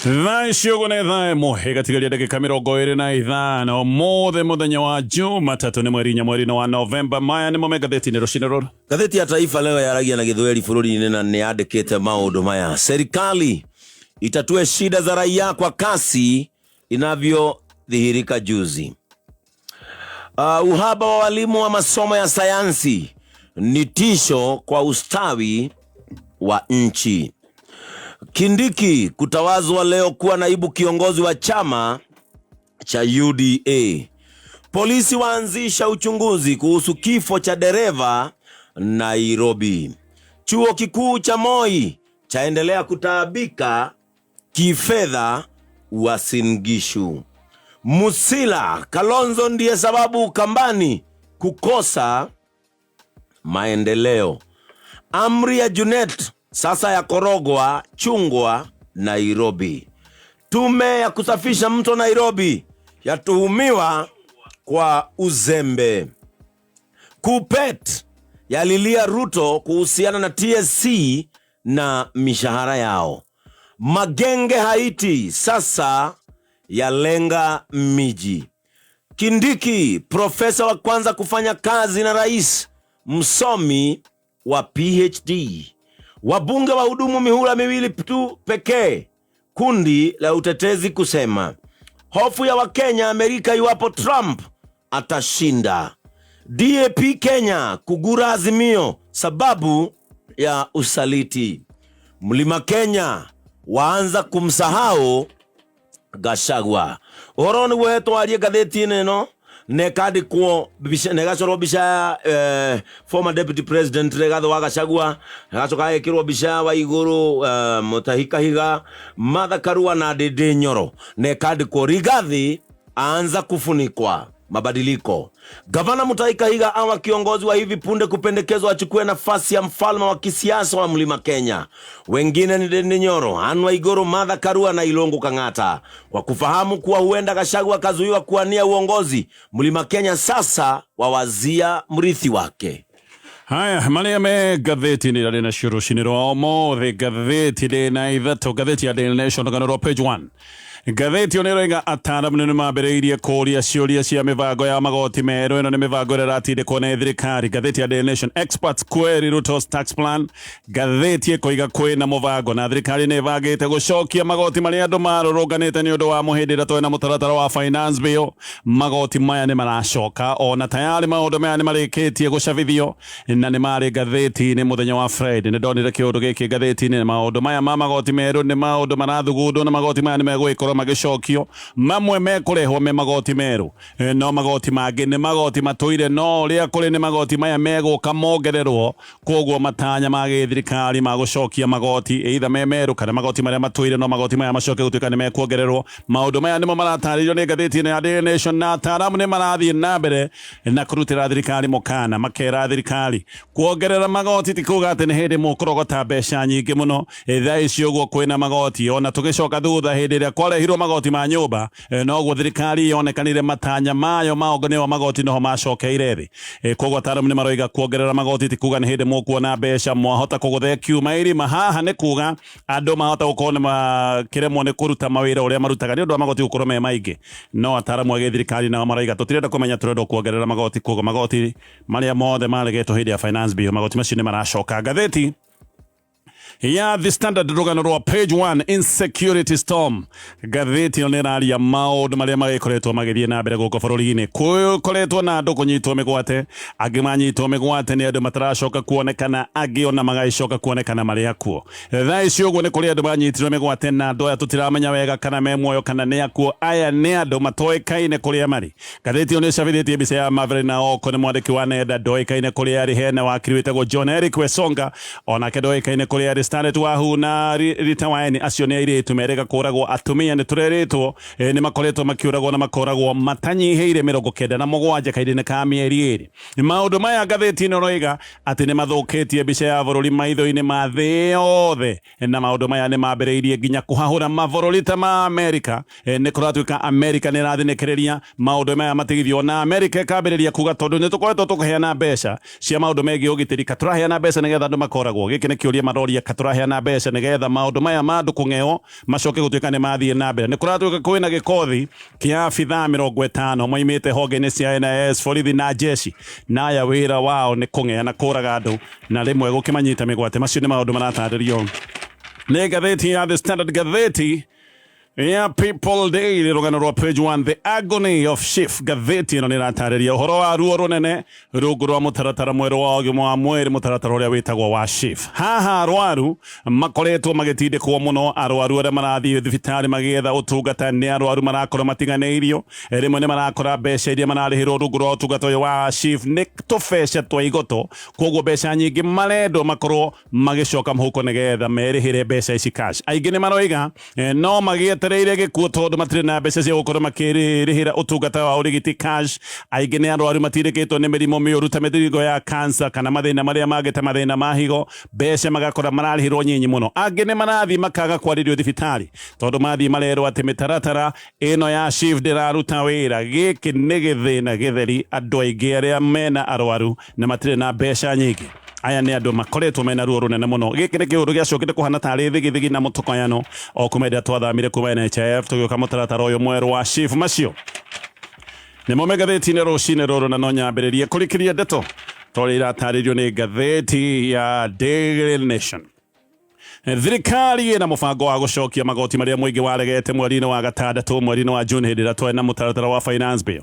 Thaiciogo nĩ thaa ĩmwe ĩgatigaria ndagĩka 25 mothe mũthenya wa Jumatatu nĩ mweri wa Novemba. Maya nĩmo Magathiti-inĩ rũcinĩ rũrũ. Gatheti ya Taifa leo yaragia na Gĩthweri bũrũri-inĩ na nĩyandĩkĩte maũndũ maya: serikali itatue shida za raia kwa kasi inavyodhihirika juzi. Uhaba wa walimu wa masomo ya sayansi ni tisho kwa ustawi wa nchi. Kindiki kutawazwa leo kuwa naibu kiongozi wa chama cha UDA. Polisi waanzisha uchunguzi kuhusu kifo cha dereva Nairobi. Chuo kikuu cha Moi chaendelea kutaabika kifedha Uasin Gishu. Musila Kalonzo ndiye sababu Ukambani kukosa maendeleo. Amri ya Junet sasa ya korogwa chungwa Nairobi. Tume ya kusafisha mto Nairobi yatuhumiwa kwa uzembe. Kupet yalilia Ruto kuhusiana na TSC na mishahara yao. Magenge Haiti sasa yalenga miji. Kindiki profesa wa kwanza kufanya kazi na rais, msomi wa PhD. Wabunge wa hudumu mihula miwili tu pekee. Kundi la utetezi kusema hofu ya Wakenya Amerika iwapo Trump atashinda. DAP Kenya kugura Azimio sababu ya usaliti. Mlima Kenya waanza kumsahau Gachagua. Oroni wetu alie gatheti-inĩ no nekadi kwa negacoro bisha former deputy president Rigathi wa Gachagua, gacoka ekirwo bisha wa iguru Mutahika Higa, Martha Karua na Ndindi Nyoro. Nekadi kwa Rigathi aanza kufunikwa mabadiliko. Gavana Mutahika Higa awa kiongozi wa hivi punde kupendekezwa achukue nafasi ya mfalme wa kisiasa wa Mlima Kenya. Wengine ni Ndindi Nyoro, Anne Waiguru, Martha Karua na Ilungu Kang'ata. Kwa kufahamu kuwa huenda Gachagua kazuiwa kuwania uongozi, Mlima Kenya sasa wawazia mrithi wake. Haya, malia Magathiti-inĩ rarĩ na cio rũcinĩ rwa ũmũthĩ. Gatheti na ithatũ, gatheti ya Daily Nation rũgano page 1. Gatheti oneroiga ataaramu nĩ mambĩrĩirie kũũria ciũria cia mĩbango ya magoti merũ. Ĩno nĩ mĩbango ĩrĩa ĩratindĩkwo nĩ thirikari. Gatheti ya Daily Nation, experts query Ruto's tax plan. Gatheti ĩkoiga kwĩna mũbango na thirikari nĩ ĩbangĩte gũcokia magoti marĩa andũ marũrũnganĩte nĩ ũndũ wa mũhĩndĩra tũrĩ na mũtaratara wa finance bill. Magoti maya nĩ maracoka ona tayari maũndũ maya nĩ marĩkĩtie gũcabithio na nĩ marĩ gatheti-inĩ mũthenya wa Friday. Nĩ ndonire kĩũndũ gĩkĩ gatheti-inĩ. Maũndũ maya ma magoti merũ nĩ maũndũ marathugundwo na magoti maya nĩ megwĩkorwo magĩcokio. Mamwe mekũrehwo me magoti merũ, no magoti mangĩ nĩ magoti matũire, no ũrĩa kũrĩ nĩ magoti maya megũka mongererwo. Koguo matanya ma gĩthirikari ma gũcokia magoti either me merũ kana magoti marĩa matũire, no magoti maya macoke gũtuĩka nĩ mekuongererwo. Maũndũ maya nĩmo maratarĩrio nĩ gatheti-inĩ ya Daily Nation na ataaramu nĩ marathiĩ na mbere na kũrutĩra thirikari mũkana, makera thirikari kuongerera magoti ti kuuga atĩ nĩ hĩndĩ mũkũrogota mbeca nyingĩ mũno. Thaa icio ũguo kwĩna magoti ona tũgĩcoka thutha hĩndĩ ĩrĩa kwarehirwo magoti ma nyũmba, noguo thirikari yonekanire matanya mayo maonganĩrwo magoti noho macokeire thĩ. Koguo ataaramu nĩ maroiga kuongerera magoti ti kuuga nĩ hĩndĩ mũkuona mbeca mwahota kũgũthe kiuma irima. Haha nĩ kuuga andũ mahota gũkorwo nĩ makĩremwo nĩ kũruta mawĩra ũrĩa marutaga nĩ ũndũ wa magoti gũkorwo me maingĩ. No ataaramu a gĩthirikari nao maroiga tũtirenda kũmenya, tũrenda kuongerera magoti. Koguo magoti marĩa mothe maregetwo hĩndĩ ya finance bill, magoti macio nĩ maracoka. Gatheti ya The Standard rũgano rwa page 1, insecurity storm. Gatheti nĩ raria maũndũ marĩa magĩkoretwo magĩthiĩ na mbere gũkũ bũrũri-inĩ. Koretwo na andũ kũnyitwo mĩgwate, angĩ manyitwo mĩgwate nĩ andũ mataracoka kuonekana, angĩ ona magacoka kuonekana marĩ akuo. Thaa ici ũguo nĩ kũrĩ andũ manyitirwo mĩgwate na andũ aya tũtiramenya wega kana me muoyo kana nĩ akuo. Aya nĩ andũ matoĩkaine kũrĩa marĩ. Gatheti nĩ cabithĩtie mbica ya Marvelina Oko, nĩ mwandĩki wa nenda, ndoĩkaine kũrĩa arĩ. Hena wakiri wĩtagwo John Eric Wesonga, onake ndoĩkaine kũrĩa arĩ. Starlet Wahu na Rita Waini acio nĩ airĩtu merĩga kũragwo. Atumia nĩ tũrerĩtwo nĩ makoretwo makiũragwo na makoragwo matanyihĩire 97 kahinda-inĩ ka mĩeri ĩrĩ. Maũndũ maya gatheti-inĩ roiga atĩ nĩ mathũkĩtie mbica ya bũrũri maitho-inĩ ma thĩ yothe, na maũndũ maya nĩ mambĩrĩirie nginya kũhahũra mabũrũri ta ma Amerika. Nĩ kũratuĩka Amerika nĩ ĩrathinĩkĩrĩria maũndũ maya matigithio, na Amerika ĩkambĩrĩria kuga tondũ nĩ tũkoretwo tũkĩheana mbeca cia maũndũ megiĩ ũgitĩri, tũraheana mbeca nĩgetha andũ makoragwo. Gĩkĩ nĩ kĩũria maroria, turaheana mbeca nigetha maundu maya mandu kungeo macoke gutuika ni mathie na mbere ni kuratuika kwina gikothi kia abitha 50 moimite honge-ini cia NIS borithi na jeshi naya wira wao ni kungeana kuraga andu na rimwe gukimanyita migwate macio ni maundu marataririo ni ngatheti ya The Standard Gatheti. Yeah, People Daily rugano rwa page 1, The Agony of Shift. Gatheti ino niratariria uhoro wa ruo runene rungu rwa mutaratara mweru wa ũgima wa mwĩrĩ, mutaratara uria witagwo wa Shift. Haha arwaru makoretwo magitindikwo muno, arwaru aria marathie thibitari magietha utungata ni arwaru marakora matiganĩirio, rimwe ni marakora mbeca iria mararĩhĩrwo rungu rwa utungata uyu wa Shift ni tũbeca twa igoto, koguo mbeca nyingĩ marendwo makorwo magicoka mũhuko nigetha merĩhĩre mbeca ici cash. Aingĩ ni maroiga no magiete reire gikuo tondu matire na mbeca cia gukorwo makirĩhĩra utungata wa urigiti cash. Aingĩ nĩ arwaru matirĩkĩtwo nĩ mĩrimũ mĩũru ta mĩthirigo ya cancer kana mathĩna marĩa mangĩ ta mathĩna ma higo, mbeca magakora mararĩhĩrwo nyinyi mũno. Angĩ nĩ marathiĩ makaga kwarĩrio thibitari tondu mathiĩ marerwo atĩ mĩtaratara ĩno ya Shift ndĩraruta wĩra. Gĩkĩ nĩ gĩthĩna gĩtheri andũ aingĩ arĩa mena arwaru na matirĩ na mbeca nyingĩ. Aya ni andu makoretwo mena ruo runene muno. Giki ni kiundu giacokete kuhana tari thigithigi na mutukayano o kumendia twathamire kuma NHIF tugiuka mutaratara uyu mweru wa Shift macio ni mo Magathiti-ini rucini ruru na no nyambiririe kurikiria ndeto tori irataririo ni ngatheti ya Daily Nation. Thirikari ina mubango wa gucokia magoti maria muingi waregete mweri-ini wa gatandatu mweri-ini wa June hindi ratwa na mutaratara wa finance bill.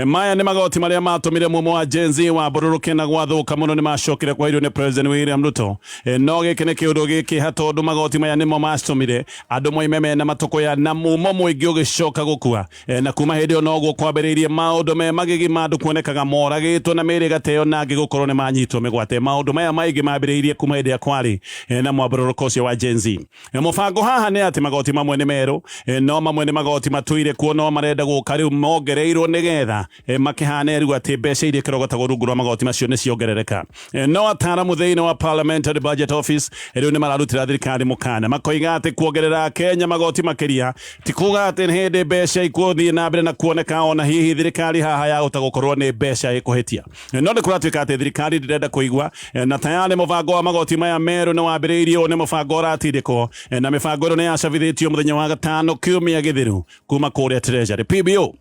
Maya ni magoti maria matumire mumo wa Gen Z wa bururuke na gwathuka muno ni macokire kwa hirio ni President William Ruto. No giki ni kiundu giki hatondu magoti maya nimo matumire andu moimeme na matuko ya na mumo muingi ugicoka gukua na kuma hindi o noguo kwambiriirie maundu me magigi mandu kuonekaga moragitwo na mĩrĩ gateo na angĩ gukorwo ni manyitwo mĩgwate. Maundu maya maingĩ mambiriirie kuma hindi ya kwari na mwabururuko ucio wa Gen Z. Mubango haha ni ati magoti mamwe ni meru, no mamwe ni magoti matuire kuo no marenda guka riu mongereirwo nigetha makihane riu ati mbeca iria kirogotagwo rungu rwa magoti macio ni ciongerereka. No ataramu thiini wa Parliamentary Budget Office riu ni mararutira thirikari mukana makoiga ati kuongerera Kenya magoti makiria ti kuga ati hindi mbeca ikuthii na mbere na kuoneka ona hihi thirikari haha ya utagukorwo ni mbeca ikuhitia. No ni kuratuika ati thirikari ndirenda kuigwa na tayari mubango wa magoti maya meru ni wambiriirio ni mubango ratiriko na mibango ĩno nĩ yacabithĩtio mũthenya wa gatano kiumia gĩthiru kuma kuria Treasury. PBO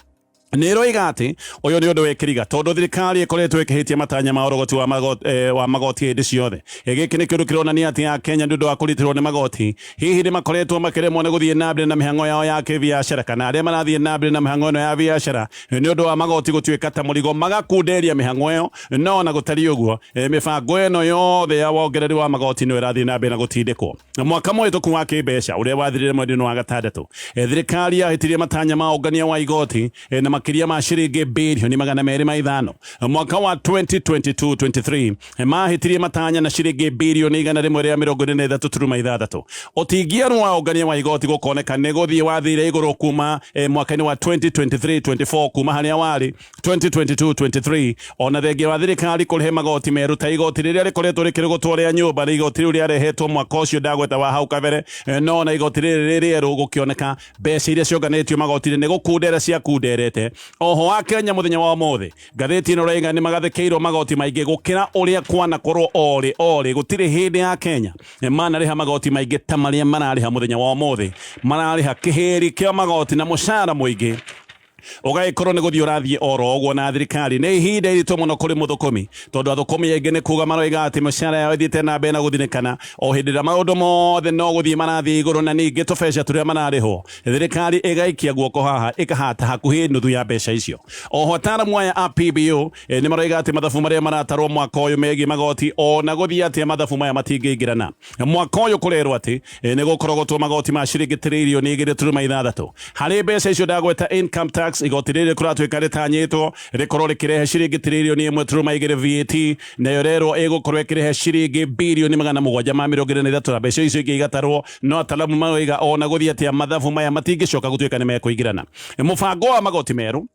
niroiga ati uyu ni undu wikiriga tondu thirikari ikoretwo ikihitia matanya ma urogoti wa magoti hindi ciothe. Giki ni kindu kironania ati ya Kenya ndu wa kuritirwo ni magoti hihi ni makoretwo makiremwo ni guthie na mbere na mihango yao ya kibiashara kana aria marathie na mbere na mihango ĩno ya biashara ni undu wa magoti gutuika ta murigo magakunderia mihango ĩyo. No na gutari uguo mibango ĩno yothe ya wongereri wa magoti no irathie na mbere na gutindikwo. Mwaka mũhĩtũku wa kĩmbeca uria wathirire mweri-inĩ wa gatandatu thirikari yahitirie matanya ma ũngania wa igoti na makiria ma ciringi bilioni 205. Mwaka wa 2022-23 mahitirie matanya na ciringi bilioni 143.6. Utingiano wa ũngania wa igoti gukoneka ni guthie wathire iguru kuma mwaka-inĩ wa 2023-24 kuma haria wari 2022-23 ona thengia wa thirikari kurihe magoti meru ta igoti riria rikoretwo rikirigotwo ria nyumba na igoti riu riarehetwo mwaka ucio ndagweta wa hau kabere. No na igoti riri rieru gukioneka mbeca iria cionganĩtio magoti ni gukundera cia kunderete. Oho wa Kenya muthenya wa mothe ngatheti ino raiga ni magathekeirwo magoti maingĩ gukira uria kwanakorwo ori gutire hindi ya Kenya manariha magoti maingĩ ta maria marariha muthenya wa mothe. Marariha kiheri kia magoti na mushara muingĩ ugaikorwo ni guthii urathie oro ogwo na thirikari ni ihinda iritu muno kuri muthukumi tondu athukumi aingi ni kuga maroiga ati mushara yao ithiite na mbere na guthinikana o hindi ria maundu mothe no guthii marathie iguru na ningi tubeca turia mararihwo thirikari igaikia guoko haha ikahata hakuhi nuthu ya mbeca icio. Oho ataramu aya a PBO ni maroiga ati mathabu maria maratarwo mwaka uyu megie magoti ona guthii ati mathabu maya matingĩingĩrana. Mwaka uyu kurerwo ati ni gukorogotwo magoti ma ciringi trilioni 2.6 hari mbeca icio ndagweta income tax igoti riri kuratuika ritanyitwo rikorwo rikirehe ciringi trilioni 1.2 VAT nayo rero igukorwo ikirehe ciringi bilioni 723 na mbeca icio igatarwo. No ataramu maroiga ona guthii ati mathabu maya matingĩcoka gutuika ni mekuingĩrana. Mubango wa magoti meru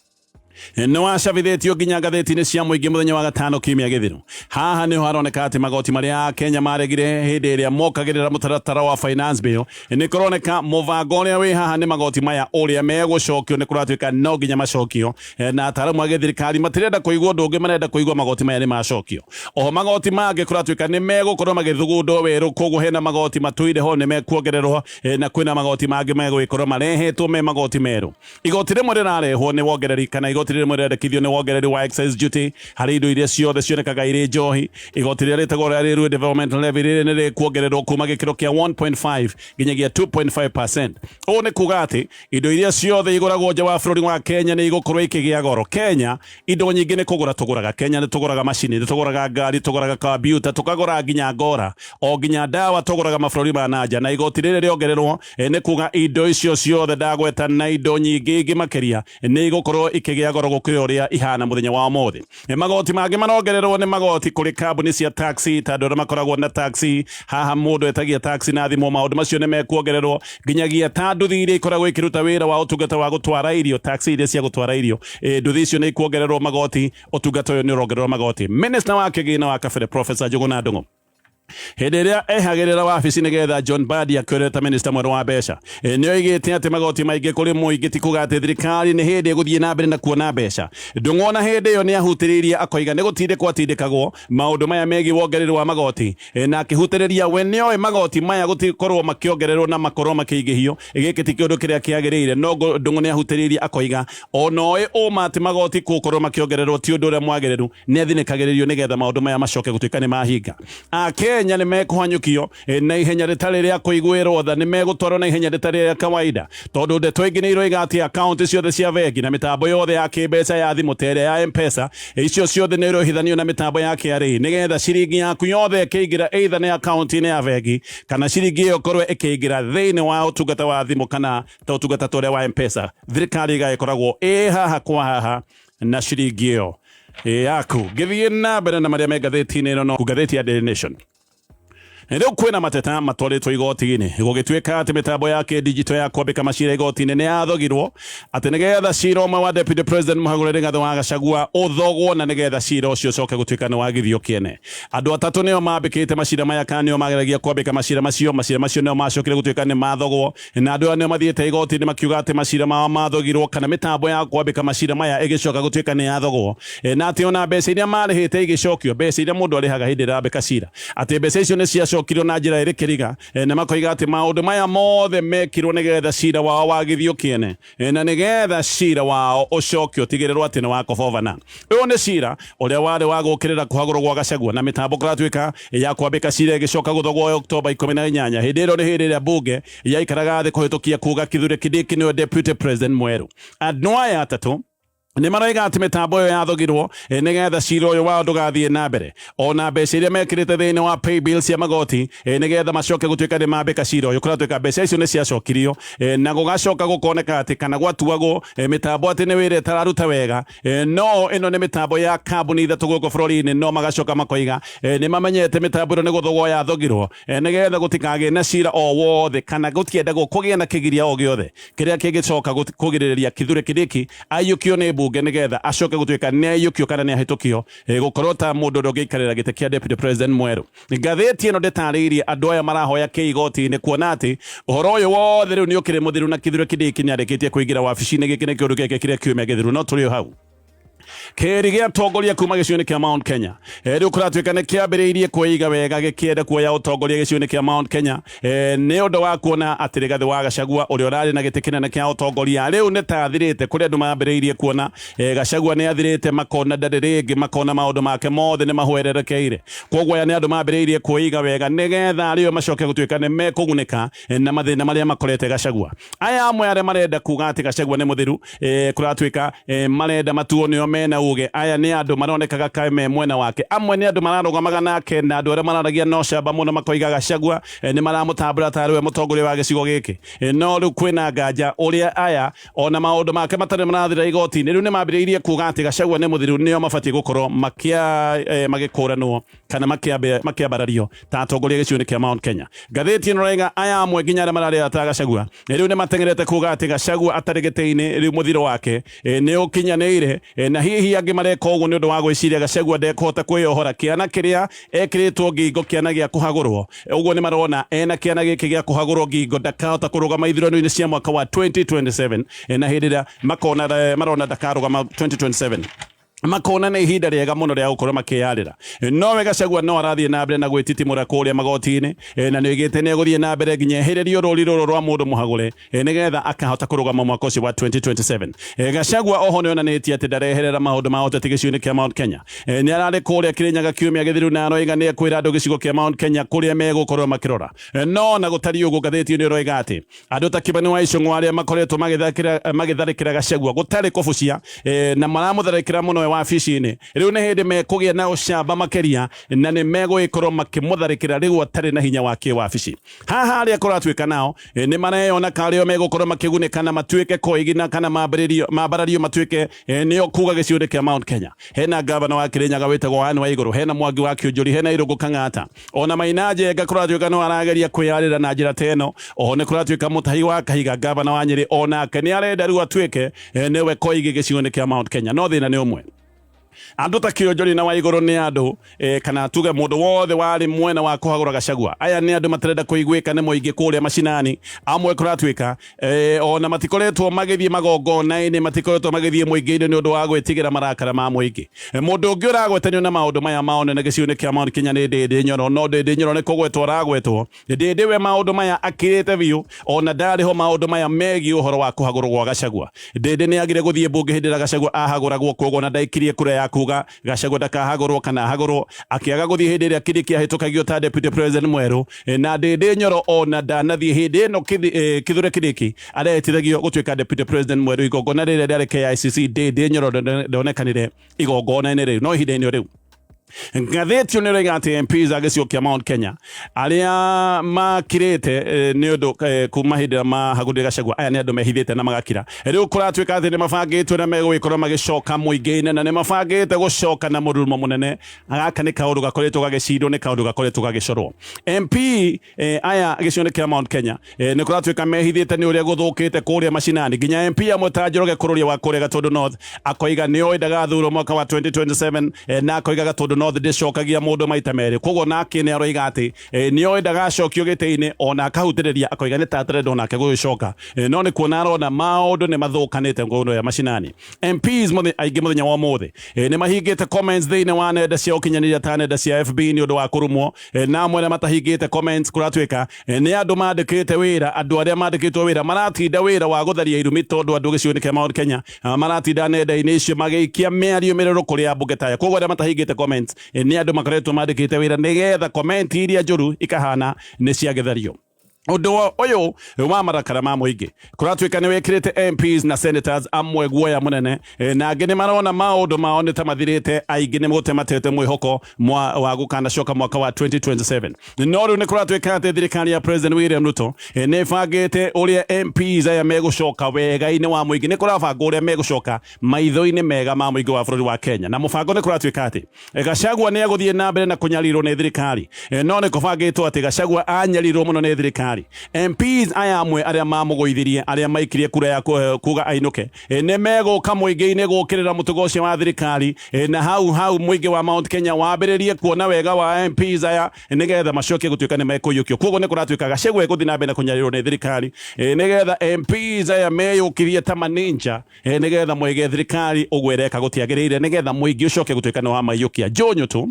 no wacabithĩtio nginya ngathĩti-inĩ cia mũingĩ mũthenya wa gatano kiumia gĩthiru. Haha nĩho haroneka atĩ magoti marĩa Kenya maregire hĩndĩ ĩrĩa mokagĩrĩra mũtaratara wa finance bill nĩ kũroneka mũbango ũrĩa wĩ haha nĩ magoti maya ũrĩa megũcokio nĩ kũratuĩka no nginya macokio, na ataaramu a gĩthirikari matirenda kũigua ũndũ ũngĩ, marenda kũigua magoti maya nĩ macokio. Oho magoti mangĩ kũratuĩka nĩ megũkorwo magĩthugundwo werũ, koguo hena magoti matũire ho nĩ mekuongererwo, na kwĩna magoti mangĩ megũgĩkorwo marehetwo me magoti merũ. Igoti rĩmwe rĩrarehwo nĩ wongereri kana igoti rĩmwe rĩrendekithio nĩ wongereri wa excise duty harĩ indo iria ciothe cionekaga irĩ njohi. Igoti rĩrĩa rĩtagwo rĩa Railway Development Levy rĩrĩ nĩ rĩkuongererwo kuma gĩkĩro kĩa 1.5 nginyagia 2.5%. Ũũ nĩ kuga atĩ indo iria ciothe igũragwo nja wa bũrũri wa Kenya nĩ igũkorwo ikĩgĩa goro. Kenya indo nyingĩ nĩ kũgũra tũgũraga. Kenya nĩ tũgũraga macini, nĩ tũgũraga ngari, tũgũraga kambiuta, tũkagũra nginya ngora, o nginya ndawa tũgũraga mabũrũri ma nanja. Na igoti rĩrĩ rĩongererwo nĩ kuga indo icio ciothe ndagweta na indo nyingĩ ingĩ makĩria nĩ igũkorwo ikĩgĩa goro gũkĩra ũrĩa ihana mũthenya wa ũmũthĩ. Magoti mangĩ marongererwo nĩ magoti kũrĩ kambuni cia taxi, tondũ arĩa makoragwo na taxi, haha mũndũ etagia taxi na thimũ, maũndũ macio nĩ mekuongererwo. Nginyagia ta nduthi iria ikoragwo ikĩruta wĩra wa ũtungata wa gũtwara irio, taxi iria cia gũtwara irio, nduthi icio nĩ ikuongererwo magoti, ũtungata ũyũ nĩ ũrongererwo magoti. Minister wa kĩgĩna wa kabere Professor Njũgũna Ndung'u hĩndĩ ĩrĩa ehagĩrĩra wabici nĩgetha John Mbadi akĩoire ta minista mwerũ wa mbeca nĩ oigĩte atĩ magoti maingĩ kũrĩ mũingĩ ti kuga atĩ thirikari nĩ hĩndĩ ĩgũthiĩ na mbere na kuona mbeca. Ndung'u ona hĩndĩ ĩyo nĩ ahutĩrĩirie akoiga nĩ gũtindĩkwo atindĩkagwo maũndũ maya megiĩ wongereri wa magoti, na akĩhutĩrĩria we nĩ oĩ magoti maya gũtikorwo makĩongererwo na makorwo makĩingĩhio, gĩkĩ ti kĩũndũ kĩrĩa kĩagĩrĩire. No Ndung'u nĩ ahutĩrĩirie akoiga ona oĩ ũma atĩ magoti gũkorwo makĩongererwo ti ũndũ ũrĩa mwagĩrĩru, nĩ athinĩkagĩrĩrio nĩgetha maũndũ maya macoke gũtuĩka nĩ mahinga. Kenya nĩ mekũhanyũkio na ihenya rĩtarĩ rĩa kũiguĩrwo tha, nĩ megũtwarwo na ihenya rĩtarĩ rĩa kawaida, tondũ ndeto ingĩ nĩ iroiga atĩ akaunti ciothe cia bengi na mĩtambo yothe ya kĩmbeca ya thimũ ta ĩrĩa ya M-Pesa, icio ciothe nĩ irohithanio na mĩtambo ya KRA nĩgetha ciringi yaku yothe ĩkĩingĩra either nĩ akaunti-inĩ ya bengi kana ciringi ĩyo korwo ĩkĩingĩra thĩinĩ wa ũtungata wa thimũ kana ta ũtungata ta ũrĩa wa M-Pesa, thirikari ĩgagĩkoragwo ĩ haha kwa haha na ciringi ĩyo yaku. Gĩthiĩ na mbere na marĩa me ngathĩti-inĩ ĩno, no ngathĩti ya Daily Nation. Rĩu kwĩna mateta matwarĩtwo igoti-inĩ gũgĩtuĩka atĩ mĩtambo ya kĩndigito ya kwambĩka macira igoti-inĩ nĩ yathogirwo atĩ nĩgetha cira ũmwe wa Deputy President Mũhagũri Rigathĩ wa Gachagua ũthogwo na nĩgetha cira ũcio ũcoke gũtuĩka nĩ wagithio kĩene. Andũ atatũ nĩo mambĩkĩte macira maya kana nĩo mageragia kwambĩka macira macio nĩo macokire gũtuĩka nĩ mathogwo, na andũ aya nĩo mathiĩte igoti-inĩ makiuga atĩ macira mao mathogirwo kana mĩtambo ya kwambĩka macira maya ĩgĩcoka gũtuĩka nĩ yathogwo, na atĩ ona mbeca iria marĩhĩte igĩcokio, mbeca iria mũndũ arĩhaga hĩndĩ ĩrĩa ambĩka cira, atĩ mbeca icio nĩ ciacokirwo na njĩra ĩrĩ kĩriga, na makoiga atĩ maũndũ maya mothe mekirwo nĩgetha cira wao wagithio kĩene, na nĩgetha cira wao ũcokio tigĩrĩrwo atĩ nĩ wakobobana. Ũyũ nĩ cira ũrĩa warĩ wa gũkĩrĩra kũhagũrwo gwa Gachagua na mĩtambo kũratuĩka ya kwambĩka cira ĩgĩcoka gũthogwo Oktoba 18. Hĩndĩ ĩyo nĩ hĩndĩ ĩrĩa mbunge yaikaraga thĩ kũhĩtũkia kuga Kithure Kindiki nĩwe Deputy President mwerũ. Andũ aya atatũ nĩ maroiga atĩ mĩtambo ĩyo yathogirwo nĩgetha cira ũyũ wao ndũgathiĩ na mbere, ona mbeca iria mekĩrĩte thĩinĩ wa pay bill cia magoti nĩgetha macoke gũtuĩka nĩ mambĩka cira ũyũ, kũratuĩka mbeca icio nĩ ciacokirio na gũgacoka gũkoneka atĩ kana gwatuagwo mĩtambo atĩ nĩ wĩra ĩtararuta wega. No ĩno nĩ mĩtambo ya kambuni ithatũ gũkũ bũrũri-inĩ, no magacoka makoiga nĩ mamenyete mĩtambo ĩno nĩ gũthogwo yathogirwo nĩgetha gũtikagĩe na cira o wothe kana gũtiendagwo kũgĩe na kĩgiria o gĩothe kĩrĩa kĩngĩcoka kũgirĩrĩria Kithure Kindiki aiyũkio nĩ mbunge nĩgetha acoke gũtuĩka nĩ aiyũkio kana nĩ ahĩtũkio gũkorwo ta mũndũ ũrĩa ũngĩikarĩra gĩtĩ kĩa Deputy President mwerũ. Ngathĩti ĩno ndĩtarĩirie andũ aya marahoya kĩigoti-inĩ kuona atĩ ũhoro ũyũ wothe rĩu nĩ ũkĩrĩ mũthiru na Kithure Kindiki nĩ arĩkĩtie kũingĩra wabici-inĩ. Gĩkĩ nĩ kĩũndũ gĩkĩkire kiumia gĩthiru, no tũrĩ o hau. Kĩrĩ gĩa ũtongoria kuma gĩcigo-inĩ kĩa Mount Kenya rĩu kũratuĩka nĩ kĩambĩrĩirie kwĩiga wega gĩkĩenda kuoya ũtongoria gĩcigo-inĩ kĩa Mount Kenya nĩ ũndũ wa kuona atĩ Rigathĩ wa Gachagua ũrĩa ũrarĩ na gĩtĩ kĩnene kĩa ũtongoria rĩu nĩ ta athirĩte, kũrĩ andũ mambĩrĩirie kuona Gachagua nĩ athirĩte, makona ndarĩ rĩngĩ, makona maũndũ make mothe nĩ mahwererekeire. Koguo aya nĩ andũ mambĩrĩirie kwĩiga wega nĩgetha arĩo macoke gũtuĩka nĩ mekũgunĩka na mathĩna marĩa makorete Gachagua. Aya amwe arĩa marenda kuga atĩ Gachagua nĩ mũthiru kũratuĩka marenda matuo nĩo mena uge aya ni andu maronekaga kae me mwena wake amwe ni andu mararugamaga nake na andu aria mararagia no camba muno makoiga Gachagua ni maramutambura tariwe mutongoria wa gicigo giki no riu kwina nganja uria aya ona maundu make matari marathira igoti ni riu ni mambiriirie kuga ati Gachagua ni muthiru nio mabatie gukorwo magikuranwo kana makiambarario ta atongoria gicigo kia Mount Kenya. Ngathĩti ĩno raiga aya amwe nginya aria mararĩa ta Gachagua riu ni matengerete kuga ati Gachagua atari gĩtĩ-inĩ riu muthiro wake ni ukinyanĩire na hihi angi mareka ũguo ni ũndũ wa gwĩciria Gachagua ndekũhota kwĩyohora kĩana kĩrĩa ekĩrĩtwo ngingo kĩana gĩa kũhagũrwo ũguo ni marona ena kĩana gĩkĩ gĩa kũhagũrwo ngingo ndakahota kũrũgama ithurano-inĩ cia mwaka wa 2027 na hĩndĩ ĩrĩa marona ndakarũgama 2027 makona na ihinda riega muno ria gukorwo makiyarira nowe Gachagua no arathie na mbere na gwititimura kuria magoti-ini na ni igite ni guthie na mbere nginya eheririo ruri ruru rwa mundu muhagure nigetha akahota kurugama mwaka ucio wa 2027. Gachagua oho ni onanitie ati ndareherera maundu ma uteti gicigo-ini kia Mount Kenya ni arari kuria Kirinyaga kiumia githiru na aroiga ni ekwira andu gicigo kia Mount Kenya kuria megukorwo makirora no na gutari uguo ngathĩti ni roiga ati andu ta Kibani wa Icũng'wa aria makoretwo magitharikira Gachagua gutari kubucia na maramutharikira muno wabici-ini riu ni hindi mekugia na ucamba makeria na ni megũikorwo makimutharikira riu atari na hinya wa kiwabici haha aria kuratuika nao ni mareyona kario megũkorwo makigunika na matuike koigina kana mambarario matuike nio kuga gicigo kia Mount Kenya. Hena gavana wa Kirinyaga witagwo Anne Waiguru, hena Mwangi wa Kĩũnjũri, hena Irungu Kang'ata, ona Maina Njenga kuratuika no arageria kwĩyarĩra na njĩra teno oho ni kuratuika Mutahi wa Kahiga gavana wa Nyeri onake ni arenda riu atuike niwe koigi gicigo-ini kia Mount Kenya no thina ni umwe andu ta Kĩũnjũri na Waiguru ni andu kana tuge mundu wothe wari mwena wa kuhagura Gachagua aya ni andu matarenda kuiguika ni muingi kuria macinani amwe kuratuika ona matikoretwo magithie magongona-ini matikoretwo magithie muingi-ini ni undu wa gwitigira marakara ma muingi mundu ungi uragwetanio na maundu maya maone na gicigo-ini kia Mount Kenya ni Ndindi Nyoro no Ndindi Nyoro ni kugwetwo aragwetwo Ndindi we maundu maya akirite biu ona ndariho maundu maya megi uhoro wa kuhagurwo gwa Gachagua Ndindi ni agire guthie bunge hindi ra Gachagua ahaguragwo koguo na ndaikirie kura ya kuga Gachagua ndakahagurwo kana hagurwo akiaga guthie hindi ria kiri kiahitukagio ta deputy president mweru na Ndindi Nyoro ona ndanathie hindi ino kithure kiriki aretithagio gutuika deputy president mweru igongona riria riari KICC Ndindi Nyoro ndonekanire igongona-ini riu no ihinda-ini riu ngathĩti ni roiga ati MPs a gĩcigo kia Mount Kenya aria makirite ni undu kuma hindi mahagurire Gachagua aya ni andu mehithite na magakira riu kuratuika ati ni mabangitwe na megũgĩkorwo magicoka muingi-ini na ni mabangite gucoka na mũrurumo munene gaka ni kaundu gakoretwo gagĩcirwo ni kaundu gakoretwo gagĩcorwo MP aya gĩcigo-ini kia Mount Kenya ni kuratuika mehithite ni uria guthukite kuria macinani nginya MP amwe ta Njoroge kururia wa kuria Gatundu North akoiga ni oi ndagathurwo mwaka wa 2027 na akoiga Gatundu North ndicokagia mundu maita meri koguo nake ni aroiga ati ni oi ndagacokio gĩtĩ-inĩ ona akahutĩrĩria akoiga ni tatarenda nake gũgĩcoka no ni kuona arona maundu ni mathukanite ngũndo ya macinani MPs aingi muthenya wa umuthi ni mahingite comments thĩinĩ wa nenda cia ũkinyanĩria ta nenda cia FB ni undu wa kũrumwo na amwe na matahingite comments kuratuika ni andu mandĩkĩte wĩra andu aria mandĩkĩtwo wĩra maratinda wĩra wa gũtharia irumi tondu andu gĩcigo-inĩ kia Mount Kenya maratinda nenda-inĩ icio magĩikia mĩario mĩrũrũ kũrĩ ambunge taya koguo aria matahingite comments ni andu makoretwo mandĩkĩte wĩra nigetha comment iria njũru ikahana ni cia gĩthario undu uyu wa marakara ma muingi kuratuika ni wekirite MPs na senators amwe guoya munene na angi ni marona maundu mao ni ta mathirite aingi ni mutematete mwihoko wa gukana coka mwaka wa 2027 no riu ni kuratuika ati thirikari ya President William Ruto ni bangite uria MPs aya megucoka wega-ini wa muingi ni kurabanga uria megucoka maitho-ini mega ma muingi wa bururi wa Kenya na mubango ni kuratuika ati Gachagua ni aguthie na mbere na kunyarirwo ni thirikari no ni kubangitwo ati Gachagua anyarirwo muno ni thirikari MPs aya amwe aria mamũgũithirie aria maikirie kura ya kuga ainuke ni megũka muingi-ini gũkĩrĩra mũtugo ũcio wa thirikari na hau muingi wa Mount Kenya wambĩrĩrie kuona wega wa MPs aya nigetha macokie gũtuĩka ni mekũiyũkio koguo ni kuratuĩka Gachagua gũthiĩ na mbere na kũnyarirwo ni thirikari nigetha MPs aya meyũkirie ta maninja nigetha mwege thirikari ũgwĩreka gũtiagĩrĩire nigetha muingi ũcoke gũtuĩka ni wa maiyũkia Njũnyũ tu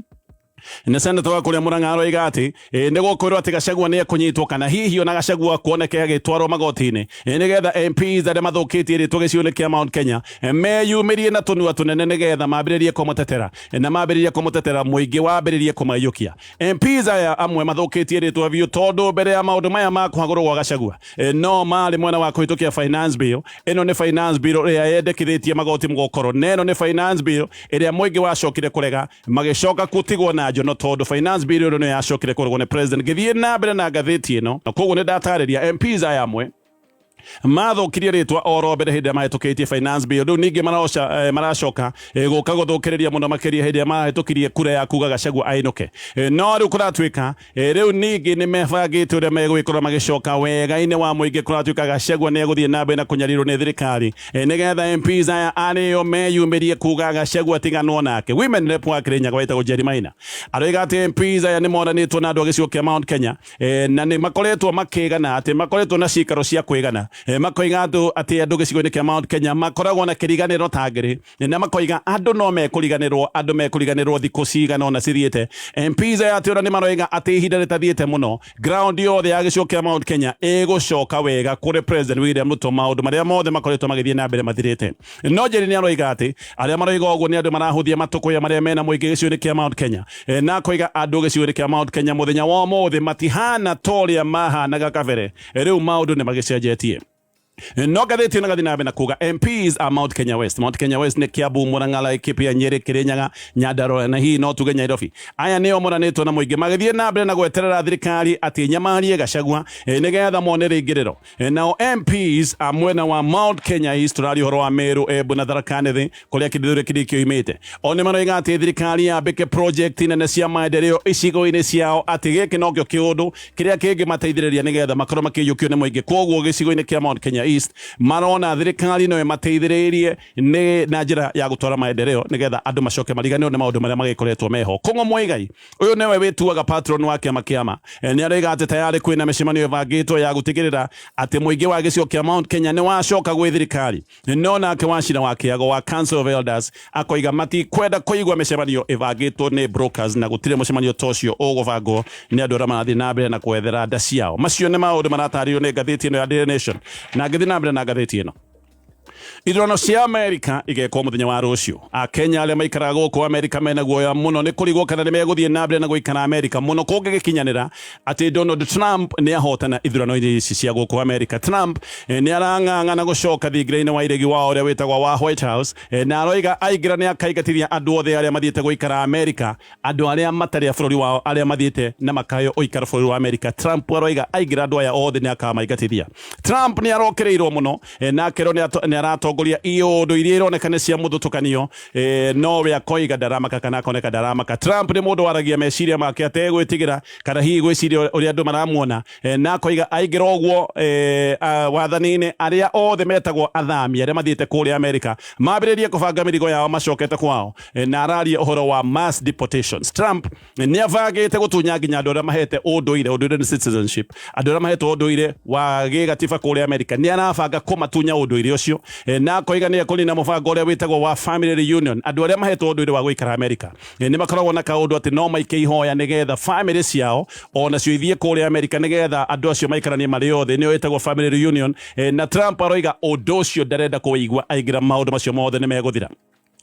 na senator wa kuria Murang'a Igoti ne gukorwo ati Gachagua ne kunyitwo kana hihi ona Gachagua kuoneke agitwarwo magoti-ini nigetha MPs aria mathukitie ritwa gicigo-ini kia Mount Kenya meyumirie na tunua tunene nigetha mambiririe kumutetera na mambiririe kumutetera muingi wambiririe kumayukia MPs aya amwe mathukitie ritwa biu tondu mbere ya maundu maya ma kuhagurwo gwa Gachagua no mari mwena wa kuhitukia finance bill ino ni finance bill iria yendekithitie magoti mugokoro neno ni finance bill iria muingi wacokire kurega magicoka kutigwo na njono tondu finance bill ino ni yacokire kurego ni president githie na mbere na ngathiti ino na koguo ni ndatariria MPs aya amwe mathukirie ritwa oro mbere hindi mahitukitie finance bill riu ningi maracoka guka guthukiriria muno makiria hindi mahitukirie kura ya kuga Gachagua ainuke no riu kuratuika riu ningi ni mebangite uria megwikorwo magicoka wega-ini wa muingi kuratuika Gachagua ni eguthie na mbere na kunyarirwo ni thirikari nigetha MPs aya ario meyumirie kuga Gachagua tiganwo nake women rep wa Kirinyaga wetagwo Jerry Maina aroiga ati MPs aya ni moranitwo na andu a gicigo kia Mount Kenya na ni makoretwo makigana ati makoretwo na cikaro cia kwigana makoiga andu ati andu gicigo-ini kia Mount Kenya makoragwo na kiriganiro tangiri na makoiga andu no mekuriganirwo thiku cigana ona cithiite MPs aya ati ora ni maroiga ati ihinda ritathiite muno ground yothe ya gicigo kia Mount Kenya igucoka wega kuri president William Ruto maundu maria mothe makoretwo magithie na mbere mathirite no Jerry ni aroiga ati aria maroiga uguo ni andu marahuthia matukuya maria mena muingi gicigo-ini kia Mount Kenya na koiga andu gicigo-ini kia Mount Kenya muthenya wa mothe matihana toria mahanaga kabere riu maundu ni magicenjetie no gatheti na gathina bena kuga MPs a Mount Kenya West ne Kiambu Murang'a Laikipia Nyeri Kirinyaga Nyandarua na hii no tuge Nairobi aya nio moranitwo na muingi magithie na mbere na gweterera thirikari ati nyamarie Gachagua nigetha monere ingiriro nao MPs a mwena wa Mount Kenya East turari horo wa Meru Embu na Tharaka Nithi kuria kithithure kirikio imite oni maroiga ati thirikari ya beke project nene cia maendeleo icigo-ini ciao ati giki nokio kiundu kiria kingi mateithiriria nigetha makorwo makiyukio ni muingi koguo gicigo-ini kia Mount Kenya East marona thirikari no mateithiririe ni na njira ya gutwara maendeleo nigetha andu macoke mariganio ni maundu maria magikoretwo meho Kung'o Muigai uyu niwe wituaga patron wa kiama ni aroiga ati tayari kwina micemanio ibangitwo ya gutigirira ati muingi wa gicigo kia Mount Kenya ni wacoka gwi thirikari no nake Wachira wa Kiago wa Council of Elders akoiga mati kwenda kuigwa micemanio ibangitwo ni brokers na gutire mucemanio tocio ugubangwo ni andu aria marathie na mbere na kwethera nda ciao macio ni maundu maratario ni ngathiti ino ya Daily Nation na ngithina mbere na ngathiti ino ithurano cia Amerika igekwo muthenya wa rucio a Kenya aria maikaraga guku Amerika mena guoya muno ni kurigwo kana ni meguthie na mbere na guikara Amerika muno kungigikinyanira ati Donald Trump ni ahotana ithurano ici cia guku Amerika Trump ni arang'ang'ana gucoka thingira-ini wa iregi wao uria witagwa wa White House na aroiga aigira ni akaigatithia andu othe aria mathiete guikara Amerika andu aria matari a bururi wao aria mathiete na makayo uikara bururi wa Amerika Trump aroiga aigira andu aya othe ni akamaigatithia Trump ni arokereirwo muno na kero ni aratongoria iondu iria ironekana cia muthutukanio no we akoiga ndaramaka kana akoneka ndaramaka Trump ni mundu waragia meciria make ategwitigira kana hihi gwiciria uria andu maramuona na akoiga aigira uguo wathani-ini aria othe metagwo athami aria mathiete kuria Amerika mambiririe kubanga mirigo yao macokete kwao na araria uhoro wa mass deportations Trump ni avagite gutunya nginya andu aria mahete unduire ni citizenship andu aria mahete unduire wa gigatiba kuria Amerika ni arabanga kumatunya unduire ucio na koiga ni akulina mubango uria witagwo wa family reunion andu aria mahetwo unduire wa guikara Amerika ni makoragwo na kaundu ati no maike ihoya nigetha family ciao ona cio ithie kuria Amerika nigetha andu acio maikaranie mari othe ni witagwo family reunion na Trump aroiga undu ucio ndarenda kuigwa aigira maundu macio mothe ni meguthira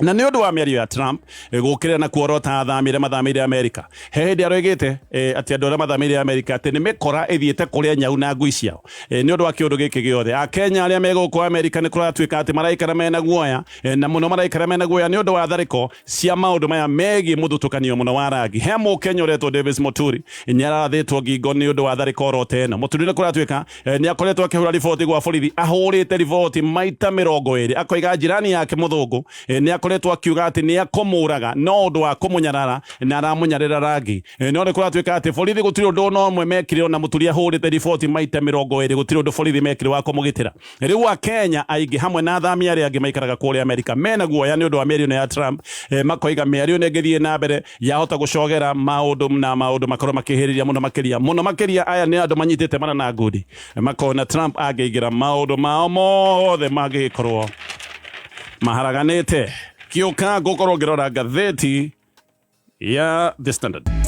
na ni undu wa miario ya Trump gukirira na kuorota mathamire Amerika hindi aroigite ati andu aria mathamire Amerika ati ni mikora ithiete kuria nyau na ngui ciao ni undu wa kiundu giki giothe a Kenya aria meguku Amerika ni kuratuika ati maraikara mena guoya na muno maraikara mena guoya ni undu wa thariko cia maundu maya megi muthutukanio muno wa rangi he mu Kenya uretwo Davis Muturi ni arathitwo ngingo ni undu wa thariko orote eno Muturi ni kuratuika ni akoretwo akihura riboti gwa borithi ahurite riboti maita 20 akoiga jirani yake muthungu ni akoretwo akiuga ati ni akomuraga no undu wa kumunyarara na aramunyarira rangi no ni kuratuika ati borithi gutiri undu no mwe mekire na Muturi ahurite riboti maita 20 gutiri undu borithi mekire wa kumugitira riu wa Kenya aingi hamwe na athami aria angi maikaraga kuria Amerika mena guoya ni undu wa mĩario ya Trump makoiga mĩario ni ngithie na mbere yahota gucogera maundu makorwo makihiriria muno makiria aya ni andu manyitite mana na ngudi makona Trump angeigira maundu mao mothe mangikorwo maharaganite Kiuka gukorwo ngirora ngatheti ya The Standard.